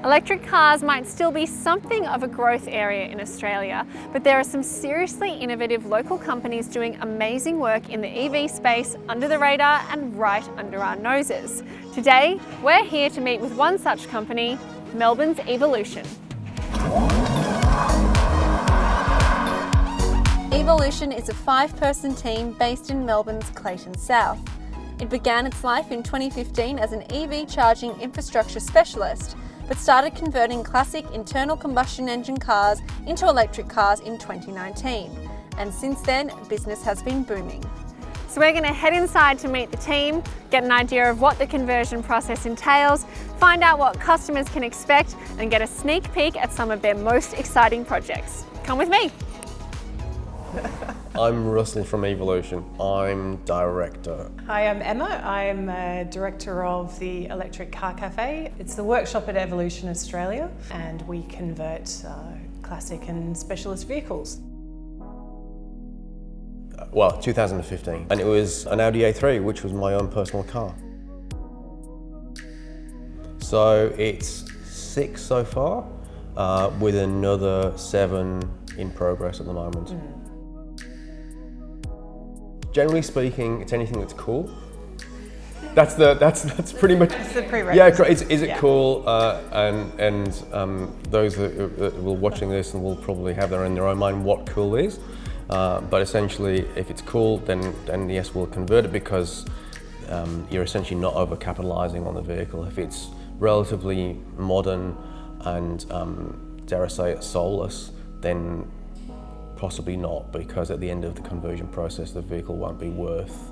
Electric cars might still be something of a growth area in Australia, but there are some seriously innovative local companies doing amazing work in the EV space under the radar and right under our noses. Today, we're here to meet with one such company, Melbourne's Evolution. Evolution is a 5-person team based in Melbourne's Clayton South. It began its life in 2015 as an EV charging infrastructure specialist, but started converting classic internal combustion engine cars into electric cars in 2019. And since then, business has been booming. So we're going to head inside to meet the team, get an idea of what the conversion process entails, find out what customers can expect, and get a sneak peek at some of their most exciting projects. Come with me. I'm Rustin from Evolution. I'm director. Hi, I'm Emma. I'm director of the Electric Car Cafe. It's the workshop at Evolution Australia, and we convert classic and specialist vehicles. Well, 2015, and it was an Audi A3, which was my own personal car. So it's 6 so far, with another 7 in progress at the moment. Generally speaking, it's anything that's cool. That's pretty much. It's the prerequisite. Yeah, is it cool? And those that will watching this and will probably have in their own mind what cool is. But essentially, if it's cool, then yes, we'll convert it because you're essentially not over-capitalising on the vehicle. If it's relatively modern and dare I say it, soulless, then possibly not, because at the end of the conversion process, the vehicle won't be worth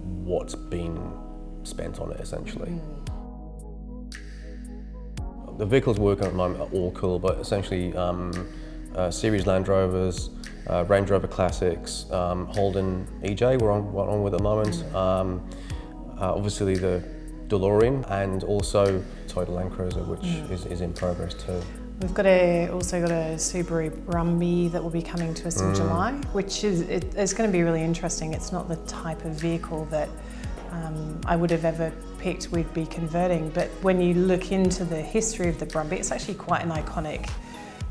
what's been spent on it, essentially. The vehicles working at the moment are all cool, but essentially series Land Rovers, Range Rover Classics, Holden EJ we're on with at the moment, obviously the DeLorean, and also Toyota Land Cruiser, which is in progress too. We've also got a Subaru Brumby that will be coming to us in July, which it's going to be really interesting. It's not the type of vehicle that I would have ever picked we'd be converting, but when you look into the history of the Brumby, it's actually quite an iconic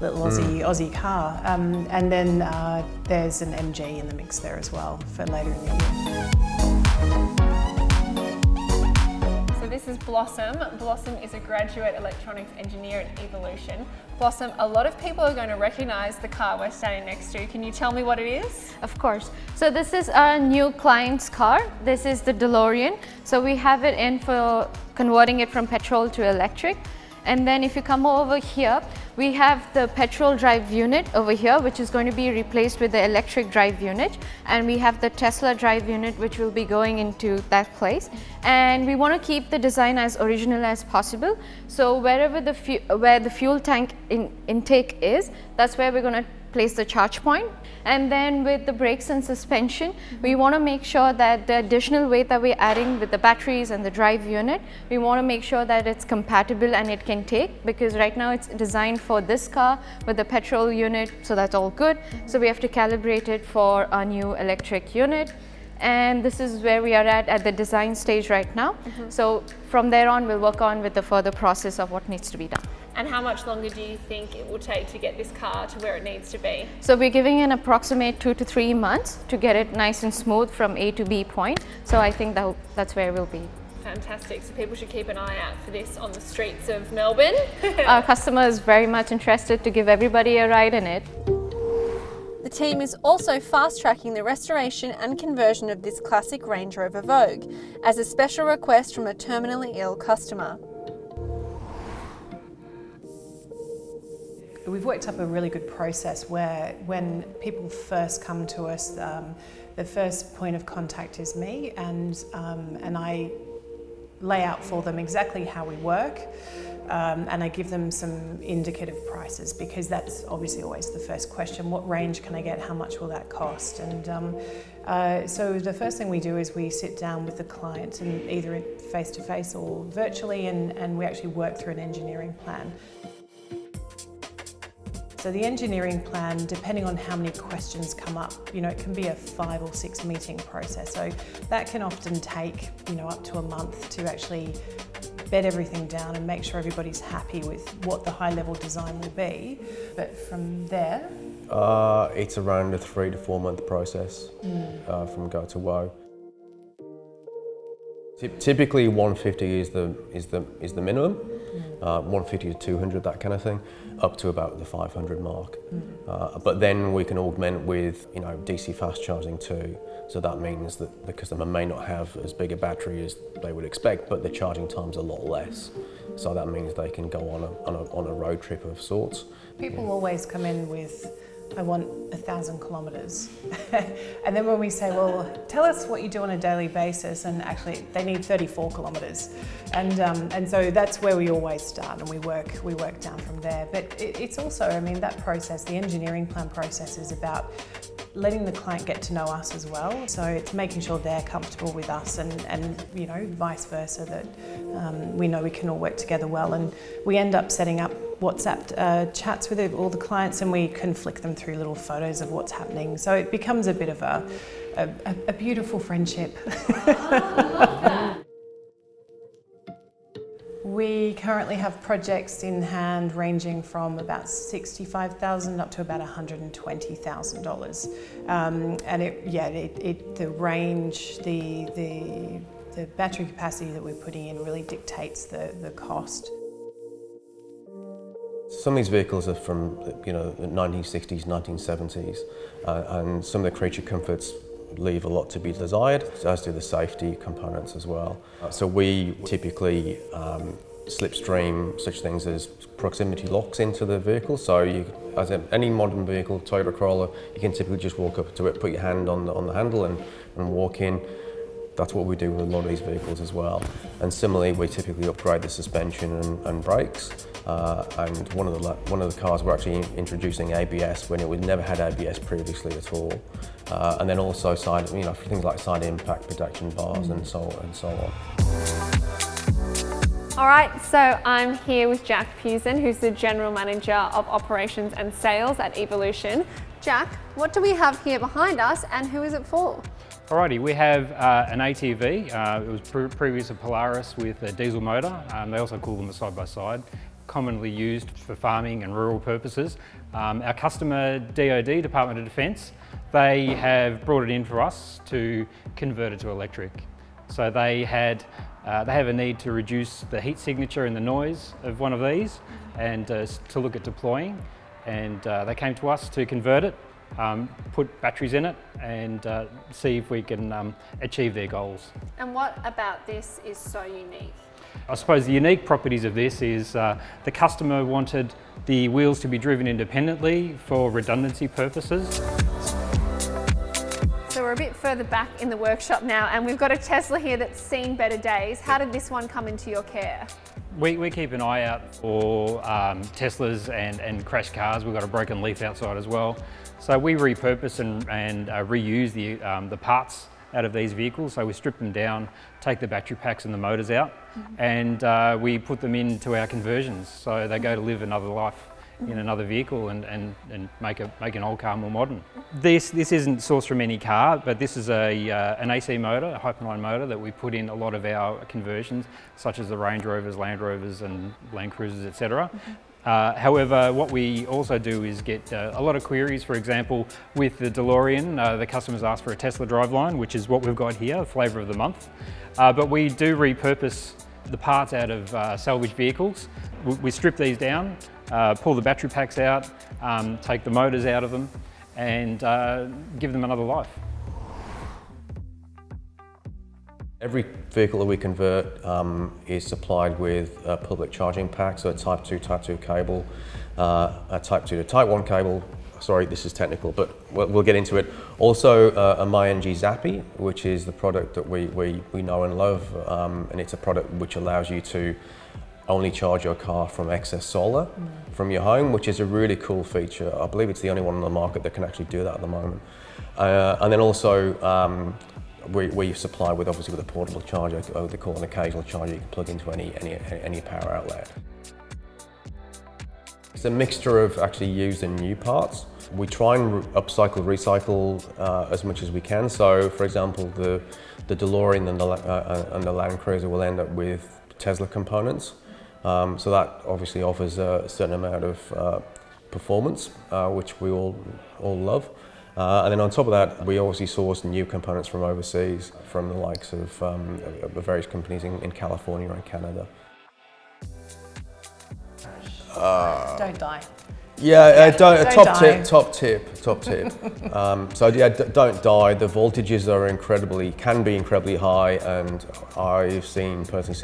little Aussie car. And then there's an MG in the mix there as well for later in the year. This is Blossom. Blossom is a graduate electronics engineer at Evolution. Blossom, a lot of people are going to recognise the car we're standing next to. Can you tell me what it is? Of course. So this is our new client's car. This is the DeLorean. So we have it in for converting it from petrol to electric. And then if you come over here, we have the petrol drive unit over here, which is going to be replaced with the electric drive unit. And we have the Tesla drive unit, which will be going into that place. And we want to keep the design as original as possible. So wherever where the fuel tank intake is, that's where we're going to place the charge point. And then with the brakes and suspension, we want to make sure that the additional weight that we're adding with the batteries and the drive unit, we want to make sure that it's compatible and it can take, because right now it's designed for this car with the petrol unit, so that's all good. So we have to calibrate it for our new electric unit. And this is where we are at the design stage right now. So from there on, we'll work on with the further process of what needs to be done. And how much longer do you think it will take to get this car to where it needs to be? So we're giving an approximate 2 to 3 months to get it nice and smooth from A to B point. So I think that's where we'll be. Fantastic. So people should keep an eye out for this on the streets of Melbourne. Our customer is very much interested to give everybody a ride in it. The team is also fast-tracking the restoration and conversion of this classic Range Rover Vogue as a special request from a terminally ill customer. We've worked up a really good process where when people first come to us, the first point of contact is me, and I lay out for them exactly how we work, and I give them some indicative prices, because that's obviously always the first question. What range can I get? How much will that cost? And so the first thing we do is we sit down with the client, and either face-to-face or virtually, and we actually work through an engineering plan. So the engineering plan, depending on how many questions come up, it can be a 5 or 6 meeting process. So that can often take, up to a month to actually bed everything down and make sure everybody's happy with what the high-level design will be. But from there, it's around a 3 to 4 month process from go to woe. Typically 150 is the minimum, 150 to 200, that kind of thing, up to about the 500 mark. But then we can augment with DC fast charging too. So that means that the customer may not have as big a battery as they would expect, but the charging time's a lot less. So that means they can go on a road trip of sorts. People always come in with, I want 1,000 kilometres. And then when we say, well, tell us what you do on a daily basis, and actually they need 34 kilometres. And so that's where we always start, and we work down from there. But it's also, I mean, that process, the engineering plan process, is about letting the client get to know us as well. So it's making sure they're comfortable with us and vice versa, that we know we can all work together well. And we end up setting up WhatsApp chats with all the clients, and we can flick them through little photos of what's happening. So it becomes a bit of a beautiful friendship. We currently have projects in hand ranging from about $65,000 up to about $120,000, and the range, the battery capacity that we're putting in really dictates the cost. Some of these vehicles are from the 1960s, 1970s, and some of the creature comforts leave a lot to be desired, as do the safety components as well. So we typically slipstream such things as proximity locks into the vehicle. So as in any modern vehicle, Toyota Corolla, you can typically just walk up to it, put your hand on the handle and walk in. That's what we do with a lot of these vehicles as well. And similarly, we typically upgrade the suspension and brakes. And one of the cars we're actually introducing ABS when it never had ABS previously at all. And then also things like side impact protection bars and so on. All right, so I'm here with Jack Pewson, who's the General Manager of Operations and Sales at Evolution. Jack, what do we have here behind us, and who is it for? Alrighty, we have an ATV. It was previously a Polaris with a diesel motor. They also call them a side-by-side, commonly used for farming and rural purposes. Our customer, DoD, Department of Defence, they have brought it in for us to convert it to electric. So they have a need to reduce the heat signature and the noise of one of these, and to look at deploying. And they came to us to convert it, put batteries in it, and see if we can achieve their goals. And what about this is so unique? I suppose the unique properties of this is the customer wanted the wheels to be driven independently for redundancy purposes. So we're a bit further back in the workshop now, and we've got a Tesla here that's seen better days. How did this one come into your care? We keep an eye out for Teslas and crashed cars. We've got a broken leaf outside as well. So we repurpose and reuse the parts out of these vehicles. So we strip them down, take the battery packs and the motors out, and we put them into our conversions. So they go to live another life in another vehicle and make an old car more modern. This isn't sourced from any car, but this is an AC motor, a Hyperline motor that we put in a lot of our conversions, such as the Range Rovers, Land Rovers and Land Cruisers, etc. However, what we also do is get a lot of queries. For example, with the DeLorean, the customers ask for a Tesla driveline, which is what we've got here, flavour of the month. But we do repurpose the parts out of salvage vehicles. We strip these down, pull the battery packs out, take the motors out of them, and give them another life. Every vehicle that we convert is supplied with a public charging pack, so a Type 2, Type 2 cable, a Type 2 to Type 1 cable. Sorry, this is technical, but we'll get into it. Also, a MyEnergy Zappi, which is the product that we know and love, and it's a product which allows you to only charge your car from excess solar from your home, which is a really cool feature. I believe it's the only one on the market that can actually do that at the moment. And then also, we supply obviously with a portable charger, they call an occasional charger you can plug into any power outlet. It's a mixture of actually used and new parts. We try and upcycle, recycle as much as we can. So, for example, the DeLorean and the Land Cruiser will end up with Tesla components. So that obviously offers a certain amount of performance, which we all love. And then on top of that, we obviously source new components from overseas, from the likes of the various companies in California and Canada. Don't die. Yeah, don't die. top tip. So yeah, don't die. The voltages are can be incredibly high, and I've personally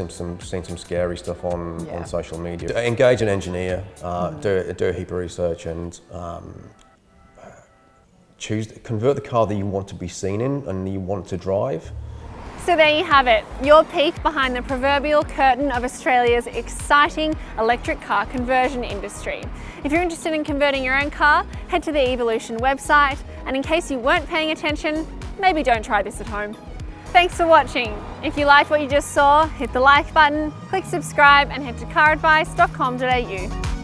seen some scary stuff on social media. Engage an engineer, do a heap of research, and convert the car that you want to be seen in and you want to drive. So there you have it, your peek behind the proverbial curtain of Australia's exciting electric car conversion industry. If you're interested in converting your own car, head to the Evolution website, and in case you weren't paying attention, maybe don't try this at home. Thanks for watching. If you liked what you just saw, hit the like button, click subscribe, and head to caradvice.com.au.